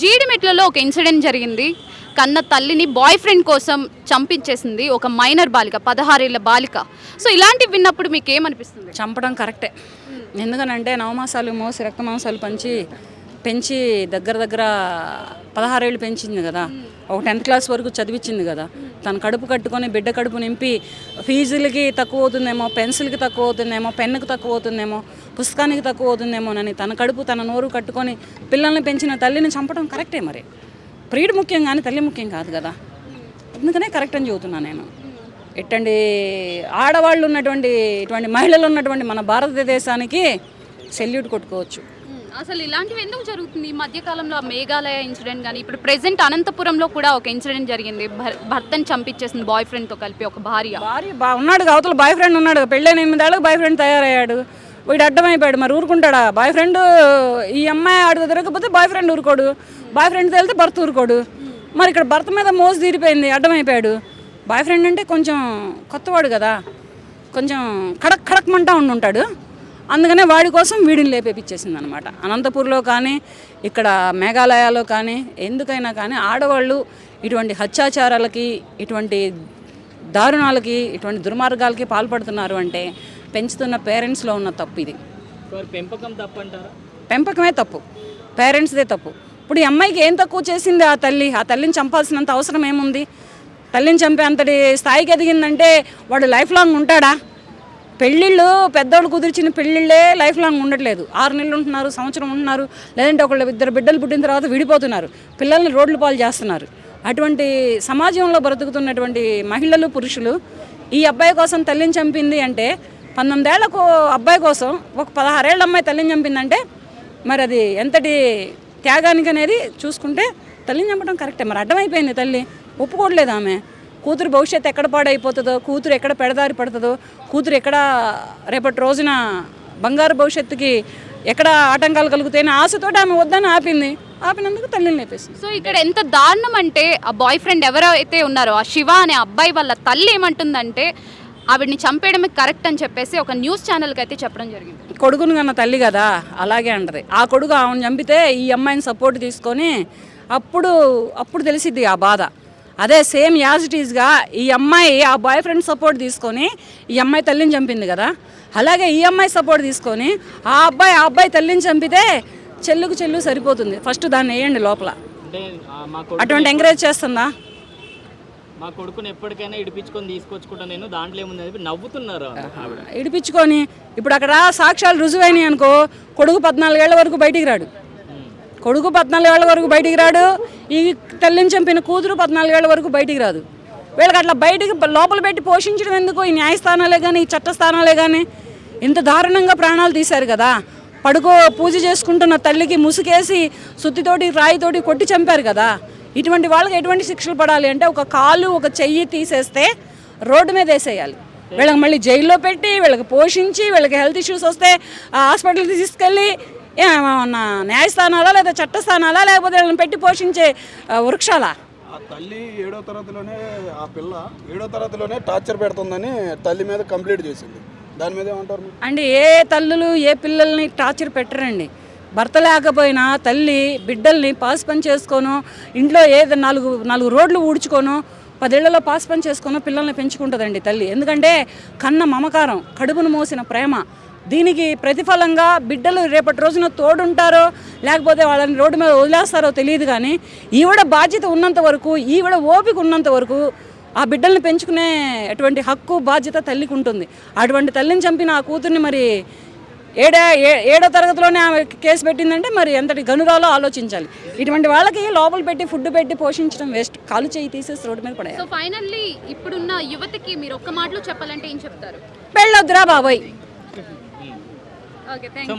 జీడిమెట్లలో ఒక ఇన్సిడెంట్ జరిగింది. కన్న తల్లిని బాయ్ ఫ్రెండ్ కోసం చంపించేసింది ఒక మైనర్ బాలిక, 16 ఏళ్ల బాలిక. సో ఇలాంటివి విన్నప్పుడు మీకు ఏమనిపిస్తుంది? చంపడం కరెక్టే. ఎందుకనంటే నవమాసాలు మోసి రక్త మాంసాలు పెంచి దగ్గర 16 ఏళ్ళు పెంచింది కదా, ఒక 10th క్లాస్ వరకు చదివించింది కదా. తన కడుపు కట్టుకొని బిడ్డ కడుపు నింపి ఫీజులకి తక్కువ అవుతుందేమో, పెన్సిల్కి తక్కువ అవుతుందేమో, పెన్నుకి తక్కువ అవుతుందేమో, పుస్తకానికి తక్కువ అవుతుందేమోనని తన కడుపు తన నోరు కట్టుకొని పిల్లల్ని పెంచిన తల్లిని చంపడం కరెక్టే. మరి ప్రియుడు ముఖ్యం కానీ తల్లి ముఖ్యం కాదు కదా. అందుకనే కరెక్ట్ అని చెబుతున్నాను నేను. ఎట్టండి ఆడవాళ్ళు ఉన్నటువంటి ఇటువంటి మహిళలు ఉన్నటువంటి మన భారతదేశానికి సెల్యూట్ కొట్టుకోవచ్చు. అసలు ఇలాంటివి ఎందుకు జరుగుతుంది? ఈ మధ్యకాలంలో మేఘాలయ ఇన్సిడెంట్ కానీ ఇప్పుడు ప్రెసెంట్ అనంతపురంలో కూడా ఒక ఇన్సిడెంట్ జరిగింది. భర్తను చంపించేసింది బాయ్ ఫ్రెండ్తో కలిపి ఒక భార్య ఉన్నాడు, అవతల బాయ్ ఫ్రెండ్ ఉన్నాడు. పెళ్ళైన 8 ఏళ్ళకి బాయ్ ఫ్రెండ్ తయారయ్యాడు. వీడు అడ్డమైపోయాడు. మరి ఊరుకుంటాడా? బాయ్ ఫ్రెండ్ ఈ అమ్మాయి ఆడు తిరగకపోతే బాయ్ ఫ్రెండ్ ఊరుకోడు, బాయ్ ఫ్రెండ్తో వెళ్తే భర్త ఊరుకోడు. మరి ఇక్కడ భర్త మీద మోసు తీరిపోయింది, అడ్డమైపోయాడు. బాయ్ ఫ్రెండ్ అంటే కొంచెం కొత్తవాడు కదా, కొంచెం ఖడక్మంటా ఉండుంటాడు. అందుకనే వాడి కోసం వీడిని లేపేపించేసింది అనమాట. అనంతపూర్లో కానీ ఇక్కడ మేఘాలయాలో కానీ ఎందుకైనా కానీ ఆడవాళ్ళు ఇటువంటి హత్యాచారాలకి, ఇటువంటి దారుణాలకి, ఇటువంటి దుర్మార్గాలకి పాల్పడుతున్నారు అంటే పెంచుతున్న పేరెంట్స్లో ఉన్న తప్పు ఇది. పెంపకం తప్పు అంటారా? పెంపకమే తప్పు, పేరెంట్స్దే తప్పు. ఇప్పుడు ఈ అమ్మాయికి ఏం తక్కువ చేసింది ఆ తల్లి? ఆ తల్లిని చంపాల్సినంత అవసరం ఏముంది? తల్లిని చంపే అంతటి స్థాయికి ఎదిగిందంటే వాడు లైఫ్ లాంగ్ ఉంటాడా? పెళ్ళిళ్ళు పెద్దోళ్ళు కుదిర్చిన పెళ్ళిళ్ళే లైఫ్ లాంగ్ ఉండట్లేదు. 6 నెలలు ఉంటున్నారు, సంవత్సరం ఉంటున్నారు, లేదంటే ఒకళ్ళు 2 బిడ్డలు పుట్టిన తర్వాత విడిపోతున్నారు, పిల్లల్ని రోడ్ల పాలు చేస్తున్నారు. అటువంటి సమాజంలో బ్రతుకుతున్నటువంటి మహిళలు, పురుషులు ఈ అబ్బాయి కోసం తల్లిని చంపింది అంటే 19 ఏళ్లకు అబ్బాయి కోసం ఒక 16 ఏళ్ళ అమ్మాయి తల్లిని చంపిందంటే మరి అది ఎంతటి త్యాగానికి అనేది చూసుకుంటే తల్లిని చంపడం కరెక్టే. మరి అడ్డమైపోయింది తల్లి, ఒప్పుకోవట్లేదు ఆమె. కూతురు భవిష్యత్తు ఎక్కడ పాడైపోతుందో, కూతురు ఎక్కడ పెడదారి పడుతుందో, కూతురు ఎక్కడ రేపటి రోజున బంగారు భవిష్యత్తుకి ఎక్కడ ఆటంకాలు కలుగుతాయని ఆశతోటి ఆమె వద్దని ఆపినందుకు తల్లిని లేపేసింది. సో ఇక్కడ ఎంత దారుణం అంటే ఆ బాయ్ ఫ్రెండ్ ఎవరైతే ఉన్నారో ఆ శివ అనే అబ్బాయి వాళ్ళ తల్లి ఏమంటుందంటే ఆవిడ్ని చంపేయడమే కరెక్ట్ అని చెప్పేసి ఒక న్యూస్ ఛానల్కి అయితే చెప్పడం జరిగింది. కొడుకును కన్న తల్లి కదా, అలాగే అంటది. ఆ కొడుకు ఆమెను చంపితే ఈ అమ్మాయిని సపోర్ట్ తీసుకొని అప్పుడు తెలిసిద్ది ఆ బాధ. అదే సేమ్ యాజ్ ఇట్ ఈస్గా ఈ అమ్మాయి ఆ బాయ్ ఫ్రెండ్ సపోర్ట్ తీసుకొని ఈ అమ్మాయి తల్లిని చంపింది కదా, అలాగే ఈ అమ్మాయి సపోర్ట్ తీసుకొని ఆ అబ్బాయి తల్లిని చంపితే చెల్లు సరిపోతుంది. ఫస్ట్ దాన్ని వేయండి లోపల. అటువంటి ఎంకరేజ్ చేస్తుందా? మా కొడుకుని ఎప్పటికైనా ఇడిపించుకొని తీసుకొచ్చుకుంటా నేను, దాంట్లో ఏముంది నవ్వుతున్నారు. ఇడిపించుకొని ఇప్పుడు అక్కడ సాక్ష్యాలు రుజువైనాయి అనుకో, కొడుకు 14 ఏళ్ల వరకు బయటికి రాడు. ఈ తల్లిని చంపిన కూతురు 14 ఏళ్ల వరకు బయటికి రాదు. వీళ్ళకి అట్లా బయటికి లోపల పెట్టి పోషించడం ఎందుకు? ఈ న్యాయస్థానాలే కానీ, ఈ చట్టస్థానాలే కానీ ఇంత దారుణంగా ప్రాణాలు తీశారు కదా. పూజ చేసుకుంటున్న తల్లికి ముసుగేసి సుత్తితోటి రాయితోటి కొట్టి చంపారు కదా. ఇటువంటి వాళ్ళకి ఎటువంటి శిక్షలు పడాలి అంటే ఒక కాలు ఒక చెయ్యి తీసేస్తే రోడ్డు మీద వేసేయాలి. వీళ్ళకి మళ్ళీ జైల్లో పెట్టి వీళ్ళకి పోషించి వీళ్ళకి హెల్త్ ఇష్యూస్ వస్తే హాస్పిటల్కి తీసుకెళ్ళి ఏమన్నా న్యాయస్థానాలా లేదా చట్టస్థానాలా లేకపోతే వీళ్ళని పెట్టి పోషించే వృక్షాలా? ఆ తల్లి 7వ తరగతిలోనే ఆ పిల్ల 7వ తరగతిలోనే టార్చర్ పెడుతుందని తల్లి మీద కంప్లైంట్ చేసింది. దాని మీద ఏమంటారు అంటే? ఏ తల్లులు ఏ పిల్లల్ని టార్చర్ పెట్టరండి. భర్త లేకపోయినా తల్లి బిడ్డల్ని పాస్ పని చేసుకోను, ఇంట్లో ఏదో 4 రోడ్లు ఊడ్చుకోను, 10 ఏళ్లలో పాస్ పని చేసుకోను పిల్లల్ని పెంచుకుంటుందండి తల్లి. ఎందుకంటే కన్న మమకారం, కడుపును మోసిన ప్రేమ. దీనికి ప్రతిఫలంగా బిడ్డలు రేపటి రోజున తోడుంటారో లేకపోతే వాళ్ళని రోడ్డు మీద వదిలేస్తారో తెలియదు. కానీ ఈవిడ బాధ్యత ఉన్నంత వరకు, ఈవిడ ఓపిక ఉన్నంత వరకు ఆ బిడ్డల్ని పెంచుకునే అటువంటి హక్కు బాధ్యత తల్లికి ఉంటుంది. అటువంటి తల్లిని చంపిన ఆ కూతుర్ని మరి 7వ తరగతిలోనే ఆమె కేసు పెట్టిందంటే మరి ఎంతటి గనురాలో ఆలోచించాలి. ఇటువంటి వాళ్ళకి లోపల పెట్టి ఫుడ్ పెట్టి పోషించడం వేస్ట్. కాలు చేయి తీసేసి రోడ్డు మీద పడాలి. సో ఫైనల్లీ ఇప్పుడున్న యువతకి మీరు ఒక్క మాటలో చెప్పాలంటే ఏం చెప్తారు? పెళ్ళొద్దురా బాబోయ్. Okay, thank you.